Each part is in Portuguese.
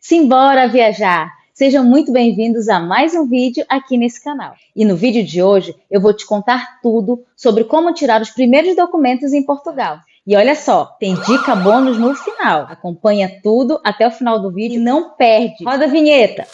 Simbora viajar! Sejam muito bem-vindos a mais um vídeo aqui nesse canal. E no vídeo de hoje eu vou te contar tudo sobre como tirar os primeiros documentos em Portugal. E olha só, tem dica bônus no final. Acompanha tudo até o final do vídeo e não perde. Roda a vinheta!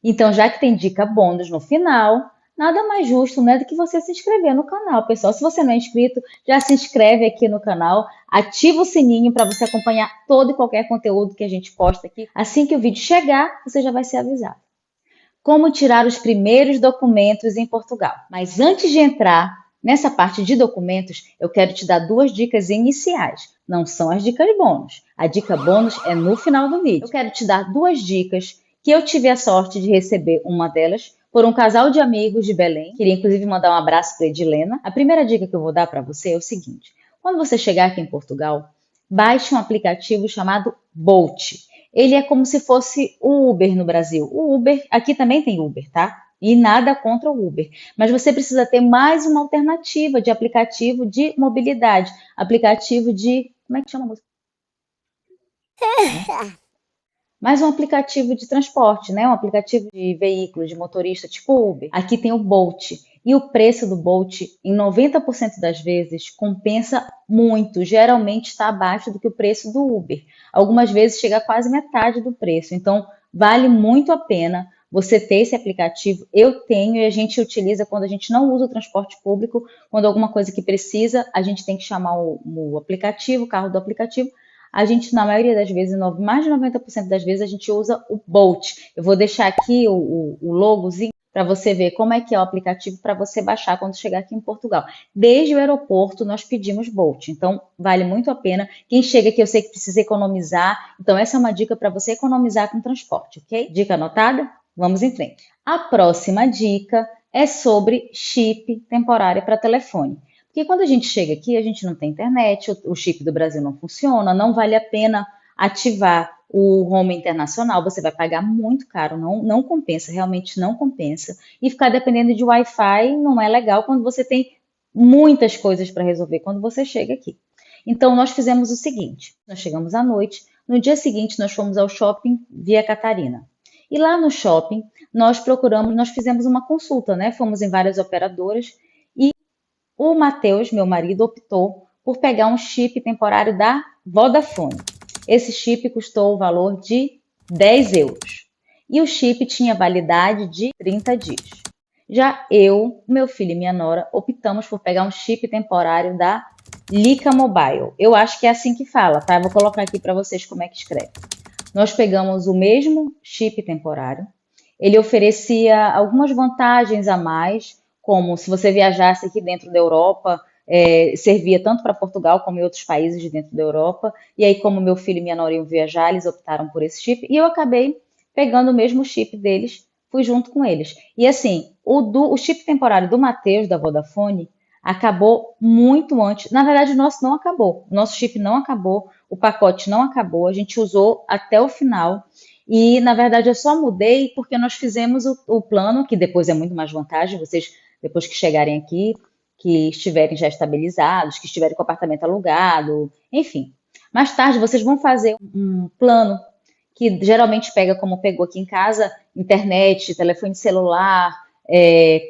Então, já que tem dica bônus no final, nada mais justo, né, do que você se inscrever no canal, pessoal. Se você não é inscrito, já se inscreve aqui no canal, ativa o sininho para você acompanhar todo e qualquer conteúdo que a gente posta aqui. Assim que o vídeo chegar, você já vai ser avisado. Como tirar os primeiros documentos em Portugal. Mas antes de entrar nessa parte de documentos, eu quero te dar duas dicas iniciais. Não são as dicas bônus. A dica bônus é no final do vídeo. Eu quero te dar duas dicas que eu tive a sorte de receber uma delas por um casal de amigos de Belém. Queria inclusive mandar um abraço para Edilena. A primeira dica que eu vou dar para você é o seguinte: quando você chegar aqui em Portugal, baixe um aplicativo chamado Bolt. Ele é como se fosse o Uber no Brasil. O Uber, aqui também tem Uber, tá? E nada contra o Uber. Mas você precisa ter mais uma alternativa de aplicativo de mobilidade. Aplicativo de... Como é que chama a música? Mais um aplicativo de transporte, né? Um aplicativo de veículo, de motorista, tipo Uber. Aqui tem o Bolt. E o preço do Bolt, em 90% das vezes, compensa muito. Geralmente está abaixo do que o preço do Uber. Algumas vezes chega a quase metade do preço. Então, vale muito a pena você ter esse aplicativo. Eu tenho e a gente utiliza quando a gente não usa o transporte público. Quando alguma coisa que precisa, a gente tem que chamar o aplicativo, o carro do aplicativo. A gente, na maioria das vezes, mais de 90% das vezes, a gente usa o Bolt. Eu vou deixar aqui o logozinho para você ver como é que é o aplicativo para você baixar quando chegar aqui em Portugal. Desde o aeroporto, nós pedimos Bolt. Então, vale muito a pena. Quem chega aqui, eu sei que precisa economizar. Então, essa é uma dica para você economizar com transporte, ok? Dica anotada? Vamos em frente. A próxima dica é sobre chip temporário para telefone. Porque quando a gente chega aqui, a gente não tem internet, o chip do Brasil não funciona, não vale a pena ativar o home internacional, você vai pagar muito caro, não compensa, realmente não compensa. E ficar dependendo de Wi-Fi não é legal quando você tem muitas coisas para resolver quando você chega aqui. Então, nós fizemos o seguinte, nós chegamos à noite, no dia seguinte nós fomos ao shopping Via Catarina. E lá no shopping, nós fizemos uma consulta, né? Fomos em várias operadoras. O Matheus, meu marido, optou por pegar um chip temporário da Vodafone. Esse chip custou o valor de 10 euros. E o chip tinha validade de 30 dias. Já eu, meu filho e minha nora optamos por pegar um chip temporário da Lica Mobile. Eu acho que é assim que fala, tá? Eu vou colocar aqui para vocês como é que escreve. Nós pegamos o mesmo chip temporário. Ele oferecia algumas vantagens a mais, como se você viajasse aqui dentro da Europa, servia tanto para Portugal como em outros países de dentro da Europa. E aí, como meu filho e minha nora iam viajar, eles optaram por esse chip. E eu acabei pegando o mesmo chip deles, fui junto com eles. E assim, o chip temporário do Matheus, da Vodafone, acabou muito antes. Na verdade, o nosso não acabou. O nosso chip não acabou, o pacote não acabou. A gente usou até o final. E, na verdade, eu só mudei porque nós fizemos o plano, que depois é muito mais vantagem, vocês, depois que chegarem aqui, que estiverem já estabilizados, que estiverem com o apartamento alugado, enfim. Mais tarde, vocês vão fazer um plano que geralmente pega, como pegou aqui em casa, internet, telefone celular,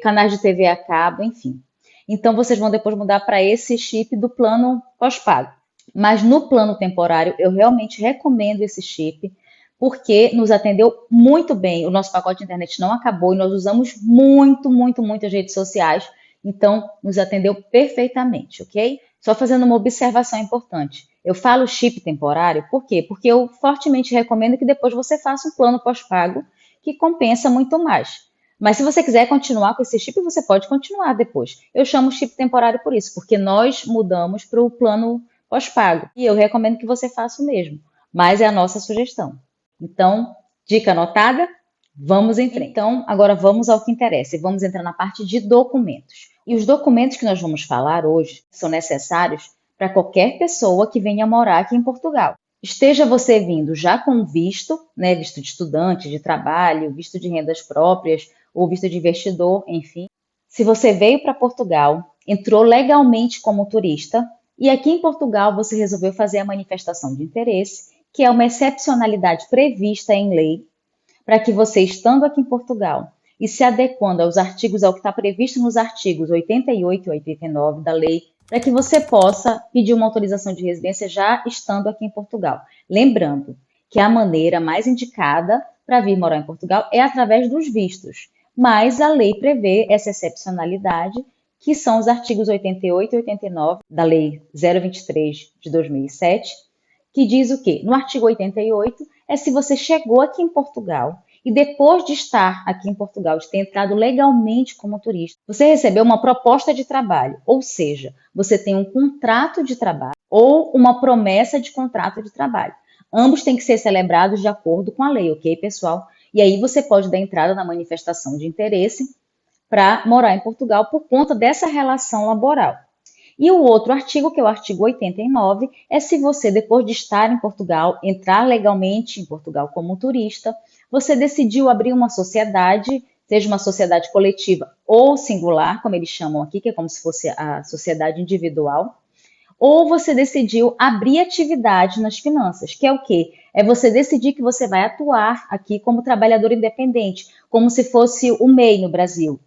canais de TV a cabo, enfim. Então, vocês vão depois mudar para esse chip do plano pós-pago. Mas no plano temporário, eu realmente recomendo esse chip, porque nos atendeu muito bem. O nosso pacote de internet não acabou e nós usamos muitas redes sociais, então nos atendeu perfeitamente, ok? Só fazendo uma observação importante. Eu falo chip temporário, por quê? Porque eu fortemente recomendo que depois você faça um plano pós-pago que compensa muito mais. Mas se você quiser continuar com esse chip, você pode continuar depois. Eu chamo chip temporário por isso, porque nós mudamos para o plano pós-pago. E eu recomendo que você faça o mesmo, mas é a nossa sugestão. Então, dica anotada? Vamos em frente. Então, agora vamos ao que interessa e vamos entrar na parte de documentos. E os documentos que nós vamos falar hoje são necessários para qualquer pessoa que venha morar aqui em Portugal. Esteja você vindo já com visto, né, visto de estudante, de trabalho, visto de rendas próprias ou visto de investidor, enfim. Se você veio para Portugal entrou legalmente como turista e aqui em Portugal você resolveu fazer a manifestação de interesse, que é uma excepcionalidade prevista em lei, para que você, estando aqui em Portugal e se adequando aos artigos, ao que está previsto nos artigos 88 e 89 da lei, para que você possa pedir uma autorização de residência já estando aqui em Portugal. Lembrando que a maneira mais indicada para vir morar em Portugal é através dos vistos, mas a lei prevê essa excepcionalidade, que são os artigos 88 e 89 da Lei 023 de 2007, que diz o quê? No artigo 88, é se você chegou aqui em Portugal e depois de estar aqui em Portugal, de ter entrado legalmente como turista, você recebeu uma proposta de trabalho, ou seja, você tem um contrato de trabalho ou uma promessa de contrato de trabalho. Ambos têm que ser celebrados de acordo com a lei, ok, pessoal? E aí você pode dar entrada na manifestação de interesse para morar em Portugal por conta dessa relação laboral. E o outro artigo, que é o artigo 89, é se você, depois de estar em Portugal, entrar legalmente em Portugal como turista, você decidiu abrir uma sociedade, seja uma sociedade coletiva ou singular, como eles chamam aqui, que é como se fosse a sociedade individual, ou você decidiu abrir atividade nas finanças, que é o quê? É você decidir que você vai atuar aqui como trabalhador independente, como se fosse o MEI no Brasil,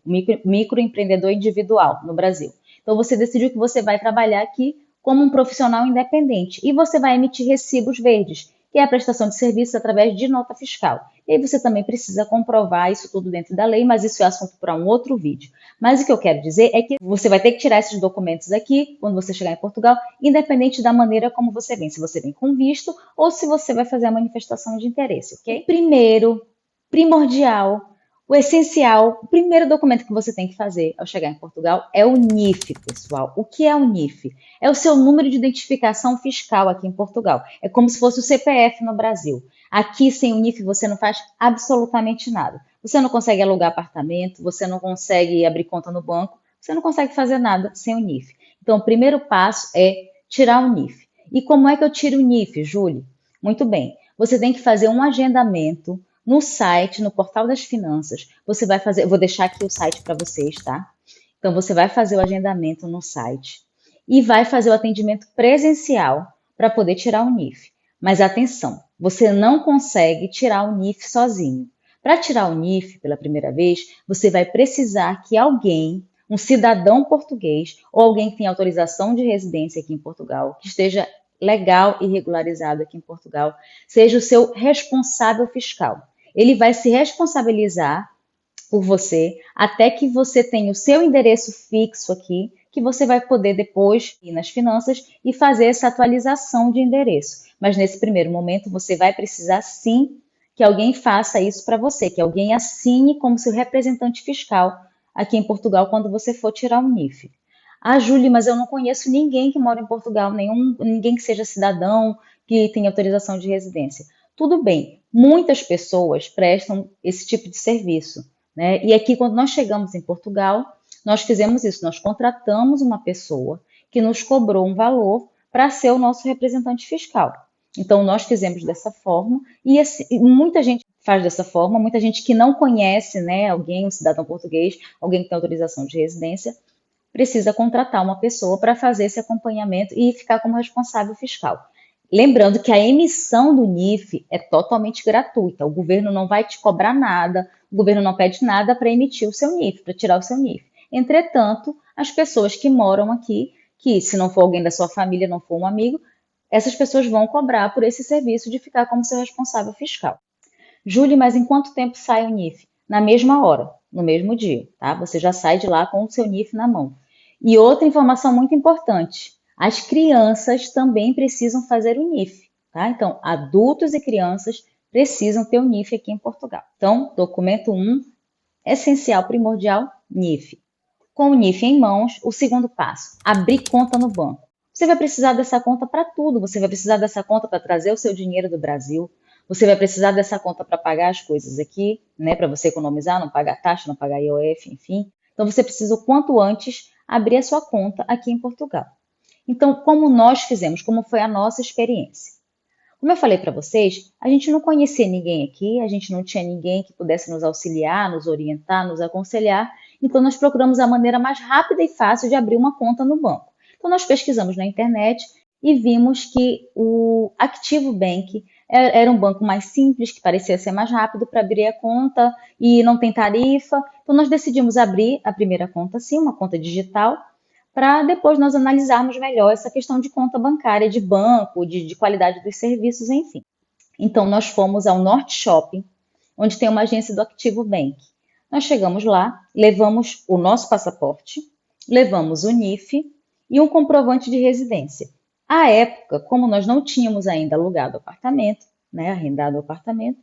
microempreendedor individual no Brasil. Então você decidiu que você vai trabalhar aqui como um profissional independente e você vai emitir recibos verdes, que é a prestação de serviços através de nota fiscal. E aí você também precisa comprovar isso tudo dentro da lei, mas isso é assunto para um outro vídeo. Mas o que eu quero dizer é que você vai ter que tirar esses documentos aqui quando você chegar em Portugal, independente da maneira como você vem, se você vem com visto ou se você vai fazer a manifestação de interesse, ok? Primeiro, primordial, o essencial, o primeiro documento que você tem que fazer ao chegar em Portugal é o NIF, pessoal. O que é o NIF? É o seu número de identificação fiscal aqui em Portugal. É como se fosse o CPF no Brasil. Aqui, sem o NIF, você não faz absolutamente nada. Você não consegue alugar apartamento, você não consegue abrir conta no banco, você não consegue fazer nada sem o NIF. Então, o primeiro passo é tirar o NIF. E como é que eu tiro o NIF, Júlia? Muito bem, você tem que fazer um agendamento no site, no portal das finanças. Você vai fazer, eu vou deixar aqui o site para vocês, tá? Então, você vai fazer o agendamento no site e vai fazer o atendimento presencial para poder tirar o NIF. Mas atenção, você não consegue tirar o NIF sozinho. Para tirar o NIF pela primeira vez, você vai precisar que alguém, um cidadão português ou alguém que tenha autorização de residência aqui em Portugal, que esteja legal e regularizado aqui em Portugal, seja o seu responsável fiscal. Ele vai se responsabilizar por você até que você tenha o seu endereço fixo aqui, que você vai poder depois ir nas finanças e fazer essa atualização de endereço. Mas nesse primeiro momento você vai precisar sim que alguém faça isso para você, que alguém assine como seu representante fiscal aqui em Portugal quando você for tirar o NIF. Ah, Júlia, mas eu não conheço ninguém que mora em Portugal, ninguém que seja cidadão, que tenha autorização de residência. Tudo bem, muitas pessoas prestam esse tipo de serviço, né? E aqui, quando nós chegamos em Portugal, nós fizemos isso, nós contratamos uma pessoa que nos cobrou um valor para ser o nosso representante fiscal. Então, nós fizemos dessa forma e assim, muita gente faz dessa forma, muita gente que não conhece, né, alguém, um cidadão português, alguém que tem autorização de residência, precisa contratar uma pessoa para fazer esse acompanhamento e ficar como responsável fiscal. Lembrando que a emissão do NIF é totalmente gratuita, o governo não vai te cobrar nada, o governo não pede nada para emitir o seu NIF, para tirar o seu NIF. Entretanto, as pessoas que moram aqui, que se não for alguém da sua família, não for um amigo, essas pessoas vão cobrar por esse serviço de ficar como seu responsável fiscal. Júlia, mas em quanto tempo sai o NIF? Na mesma hora, no mesmo dia, tá? Você já sai de lá com o seu NIF na mão. E outra informação muito importante, as crianças também precisam fazer o NIF, tá? Então, adultos e crianças precisam ter o NIF aqui em Portugal. Então, documento 1, essencial, primordial, NIF. Com o NIF em mãos, o segundo passo, abrir conta no banco. Você vai precisar dessa conta para tudo, você vai precisar dessa conta para trazer o seu dinheiro do Brasil, você vai precisar dessa conta para pagar as coisas aqui, né, para você economizar, não pagar taxa, não pagar IOF, enfim. Então, você precisa o quanto antes abrir a sua conta aqui em Portugal. Então, como nós fizemos, como foi a nossa experiência? Como eu falei para vocês, a gente não conhecia ninguém aqui, a gente não tinha ninguém que pudesse nos auxiliar, nos orientar, nos aconselhar, Então, nós procuramos a maneira mais rápida e fácil de abrir uma conta no banco. Então, nós pesquisamos na internet e vimos que o Activo Bank era um banco mais simples, que parecia ser mais rápido para abrir a conta e não tem tarifa. Então, nós decidimos abrir a primeira conta, sim, uma conta digital, para depois nós analisarmos melhor essa questão de conta bancária, de banco, de qualidade dos serviços, enfim. Então, nós fomos ao Norte Shopping, onde tem uma agência do Activo Bank. Nós chegamos lá, levamos o nosso passaporte, levamos o NIF e um comprovante de residência. À época, como nós não tínhamos ainda alugado o apartamento, né, arrendado o apartamento,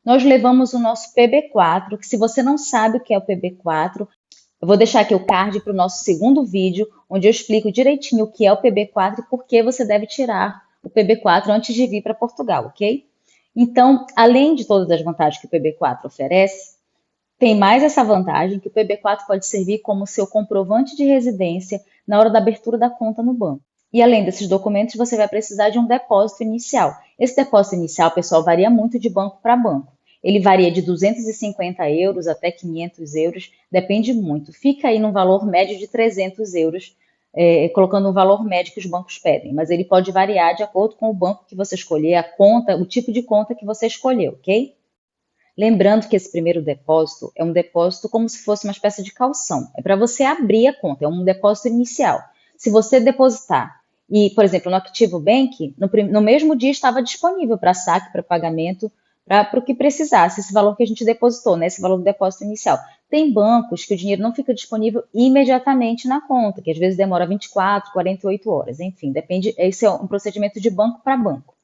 nós levamos o nosso PB4, que se você não sabe o que é o PB4, eu vou deixar aqui o card para o nosso segundo vídeo, onde eu explico direitinho o que é o PB4 e por que você deve tirar o PB4 antes de vir para Portugal, ok? Então, além de todas as vantagens que o PB4 oferece, tem mais essa vantagem que o PB4 pode servir como seu comprovante de residência na hora da abertura da conta no banco. E além desses documentos, você vai precisar de um depósito inicial. Esse depósito inicial, pessoal, varia muito de banco para banco. Ele varia de 250 euros até 500 euros, depende muito. Fica aí num valor médio de 300 euros, colocando um valor médio que os bancos pedem. Mas ele pode variar de acordo com o banco que você escolher, a conta, o tipo de conta que você escolheu, ok? Lembrando que esse primeiro depósito é um depósito como se fosse uma espécie de calção. É para você abrir a conta, é um depósito inicial. Se você depositar, e, por exemplo, no Activo Bank, no mesmo dia estava disponível para saque, para pagamento, para o que precisasse, esse valor que a gente depositou, né, esse valor do depósito inicial. Tem bancos que o dinheiro não fica disponível imediatamente na conta, que às vezes demora 24, 48 horas, enfim, depende, esse é um procedimento de banco para banco.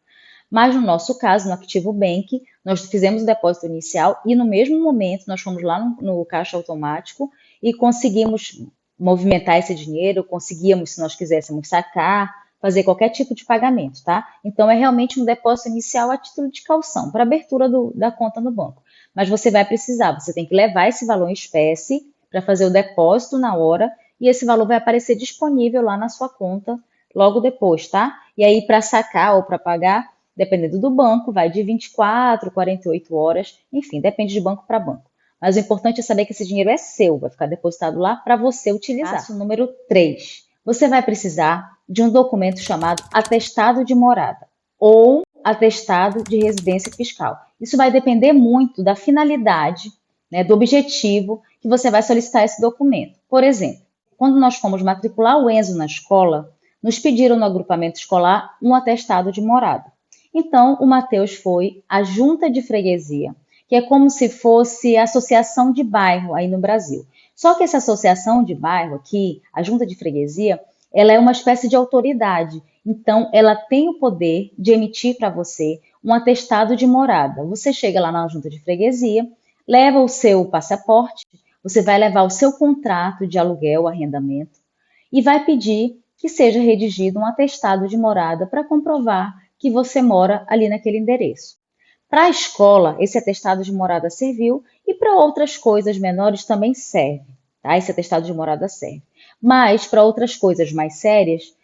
Mas no nosso caso, no Activo Bank, nós fizemos o depósito inicial e no mesmo momento nós fomos lá no caixa automático e conseguimos movimentar esse dinheiro, conseguíamos, se nós quiséssemos sacar, fazer qualquer tipo de pagamento, tá? Então é realmente um depósito inicial a título de calção, para abertura da conta no banco. Mas você vai precisar, você tem que levar esse valor em espécie para fazer o depósito na hora e esse valor vai aparecer disponível lá na sua conta logo depois, tá? E aí para sacar ou para pagar, dependendo do banco, vai de 24, 48 horas, enfim, depende de banco para banco. Mas o importante é saber que esse dinheiro é seu, vai ficar depositado lá para você utilizar. Passo número 3. Você vai precisar de um documento chamado atestado de morada ou atestado de residência fiscal. Isso vai depender muito da finalidade, né, do objetivo que você vai solicitar esse documento. Por exemplo, quando nós fomos matricular o Enzo na escola, nos pediram no agrupamento escolar um atestado de morada. Então, o Matheus foi à junta de freguesia, que é como se fosse a associação de bairro aí no Brasil. Só que essa associação de bairro aqui, a junta de freguesia, ela é uma espécie de autoridade. Então, ela tem o poder de emitir para você um atestado de morada. Você chega lá na junta de freguesia, leva o seu passaporte, você vai levar o seu contrato de aluguel, arrendamento, e vai pedir que seja redigido um atestado de morada para comprovar que você mora ali naquele endereço. Para a escola, esse atestado de morada serviu e para outras coisas menores também serve, tá? Esse atestado de morada serve. Mas para outras coisas mais sérias,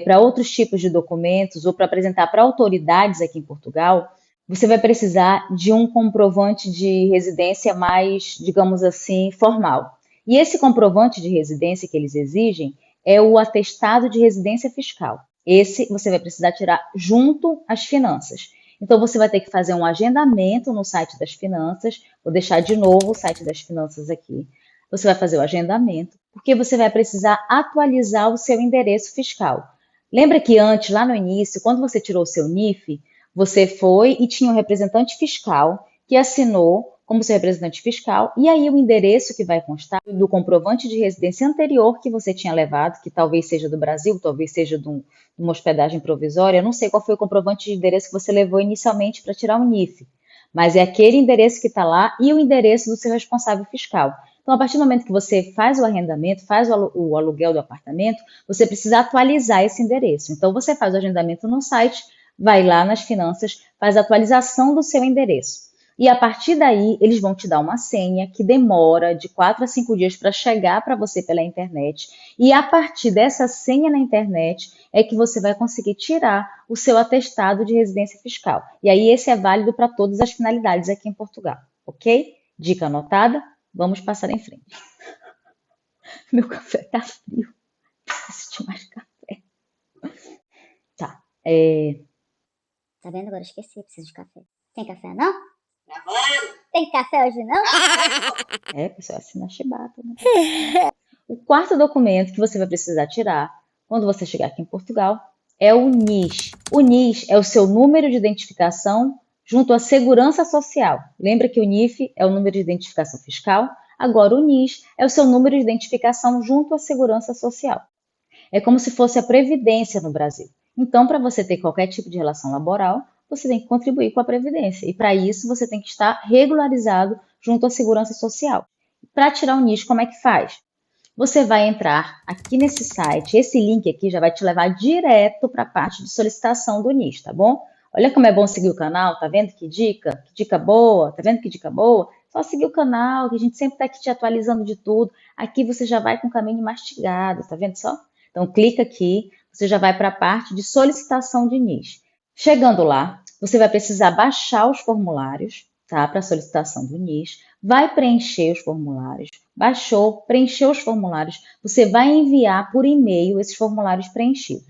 para outros tipos de documentos ou para apresentar para autoridades aqui em Portugal, você vai precisar de um comprovante de residência mais, digamos assim, formal. E esse comprovante de residência que eles exigem é o atestado de residência fiscal. Esse você vai precisar tirar junto às finanças. Então, você vai ter que fazer um agendamento no site das finanças. Vou deixar de novo o site das finanças aqui. Você vai fazer o agendamento, porque você vai precisar atualizar o seu endereço fiscal. Lembra que antes, lá no início, quando você tirou o seu NIF, você foi e tinha um representante fiscal que assinou como seu representante fiscal, e aí o endereço que vai constar do comprovante de residência anterior que você tinha levado, que talvez seja do Brasil, talvez seja de uma hospedagem provisória, eu não sei qual foi o comprovante de endereço que você levou inicialmente para tirar o NIF, mas é aquele endereço que está lá e o endereço do seu responsável fiscal. Então, a partir do momento que você faz o arrendamento, faz o aluguel do apartamento, você precisa atualizar esse endereço. Então, você faz o agendamento no site, vai lá nas finanças, faz a atualização do seu endereço. E a partir daí, eles vão te dar uma senha que demora de 4 a 5 dias para chegar para você pela internet. E a partir dessa senha na internet é que você vai conseguir tirar o seu atestado de residência fiscal. E aí esse é válido para todas as finalidades aqui em Portugal, ok? Dica anotada? Vamos passar em frente. Meu café tá frio. Preciso de mais café. Tá. Tá vendo? Agora eu esqueci, preciso de café. Tem café não? Tem café hoje não? Pessoal, assina Chibata, né? O quarto documento que você vai precisar tirar quando você chegar aqui em Portugal é o NIS. O NIS é o seu número de identificação junto à Segurança Social. Lembra que o NIF é o número de identificação fiscal? Agora o NIS é o seu número de identificação junto à Segurança Social. É como se fosse a Previdência no Brasil. Então, para você ter qualquer tipo de relação laboral, você tem que contribuir com a Previdência. E para isso, você tem que estar regularizado junto à Segurança Social. Para tirar o NIS, como é que faz? Você vai entrar aqui nesse site, esse link aqui já vai te levar direto para a parte de solicitação do NIS, tá bom? Olha como é bom seguir o canal, tá vendo que dica? Que dica boa, tá vendo que dica boa? Só seguir o canal, que a gente sempre está aqui te atualizando de tudo. Aqui você já vai com o caminho mastigado, tá vendo só? Então clica aqui, você já vai para a parte de solicitação de NIS. Chegando lá, você vai precisar baixar os formulários, tá? Para solicitação do NIS, vai preencher os formulários. Baixou, preencheu os formulários, você vai enviar por e-mail esses formulários preenchidos.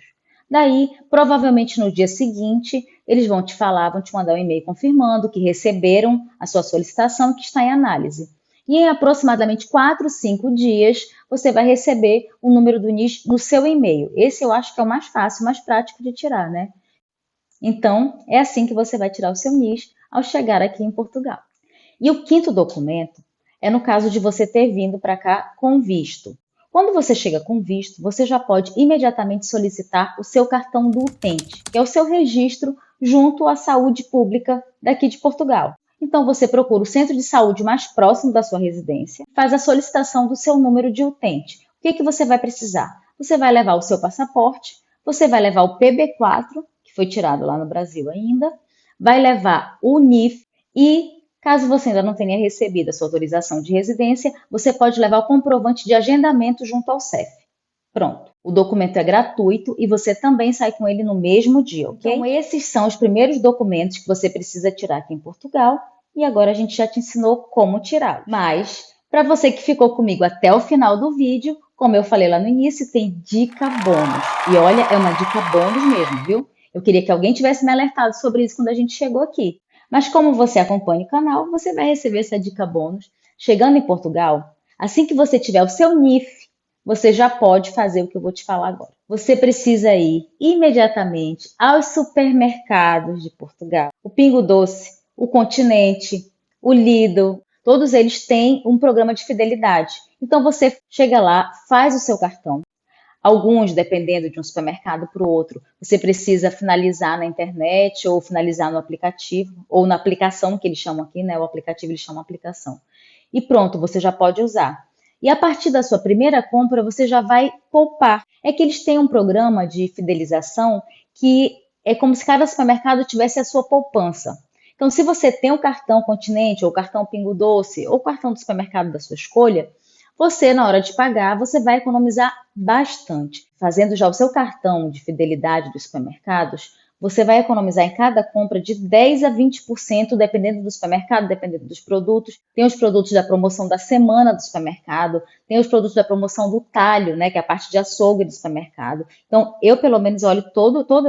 Daí, provavelmente no dia seguinte, eles vão te falar, vão te mandar um e-mail confirmando que receberam a sua solicitação que está em análise. E em aproximadamente 4, 5 dias, você vai receber o número do NIS no seu e-mail. Esse eu acho que é o mais fácil, mais prático de tirar, né? Então, é assim que você vai tirar o seu NIS ao chegar aqui em Portugal. E o quinto documento é no caso de você ter vindo para cá com visto. Quando você chega com visto, você já pode imediatamente solicitar o seu cartão do utente, que é o seu registro junto à saúde pública daqui de Portugal. Então você procura o centro de saúde mais próximo da sua residência, faz a solicitação do seu número de utente. O que você vai precisar? Você vai levar o seu passaporte, você vai levar o PB4, que foi tirado lá no Brasil ainda, vai levar o NIF e caso você ainda não tenha recebido a sua autorização de residência, você pode levar o comprovante de agendamento junto ao CEF. Pronto. O documento é gratuito e você também sai com ele no mesmo dia, ok? Então, esses são os primeiros documentos que você precisa tirar aqui em Portugal e agora a gente já te ensinou como tirá-los. Mas, para você que ficou comigo até o final do vídeo, como eu falei lá no início, tem dica bônus. E olha, é uma dica bônus mesmo, viu? Eu queria que alguém tivesse me alertado sobre isso quando a gente chegou aqui. Mas como você acompanha o canal, você vai receber essa dica bônus. Chegando em Portugal, assim que você tiver o seu NIF, você já pode fazer o que eu vou te falar agora. Você precisa ir imediatamente aos supermercados de Portugal. O Pingo Doce, o Continente, o Lidl, todos eles têm um programa de fidelidade. Então você chega lá, faz o seu cartão. Alguns, dependendo de um supermercado para o outro, você precisa finalizar na internet ou finalizar no aplicativo, ou na aplicação que eles chamam aqui, né? O aplicativo eles chamam aplicação. E pronto, você já pode usar. E a partir da sua primeira compra, você já vai poupar. É que eles têm um programa de fidelização que é como se cada supermercado tivesse a sua poupança. Então, se você tem o cartão Continente, ou o cartão Pingo Doce, ou o cartão do supermercado da sua escolha, você, na hora de pagar, você vai economizar bastante. Fazendo já o seu cartão de fidelidade dos supermercados, você vai economizar em cada compra de 10 a 20%, dependendo do supermercado, dependendo dos produtos. Tem os produtos da promoção da semana do supermercado, tem os produtos da promoção do talho, né, que é a parte de açougue do supermercado. Então, eu pelo menos olho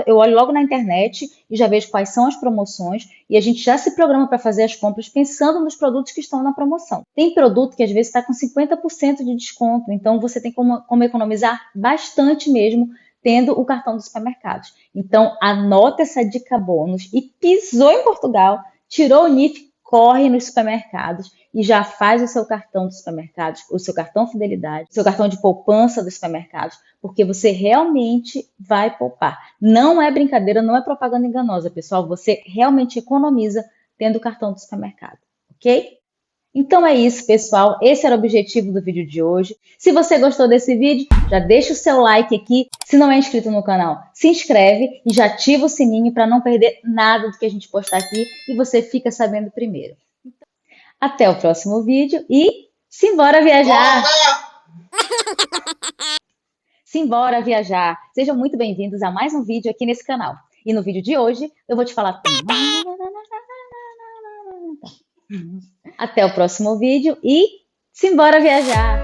eu olho logo na internet e já vejo quais são as promoções e a gente já se programa para fazer as compras pensando nos produtos que estão na promoção. Tem produto que às vezes está com 50% de desconto, então você tem como economizar bastante mesmo tendo o cartão dos supermercados. Então, anota essa dica bônus e pisou em Portugal, tirou o NIF, corre nos supermercados e já faz o seu cartão dos supermercados, o seu cartão fidelidade, o seu cartão de poupança dos supermercados, porque você realmente vai poupar. Não é brincadeira, não é propaganda enganosa, pessoal. Você realmente economiza tendo o cartão do supermercado, ok? Então é isso, pessoal. Esse era o objetivo do vídeo de hoje. Se você gostou desse vídeo, já deixa o seu like aqui. Se não é inscrito no canal, se inscreve e já ativa o sininho para não perder nada do que a gente postar aqui e você fica sabendo primeiro. Até o próximo vídeo e simbora viajar! Simbora viajar! Sejam muito bem-vindos a mais um vídeo aqui nesse canal. E no vídeo de hoje eu vou te falar... Até o próximo vídeo e simbora viajar!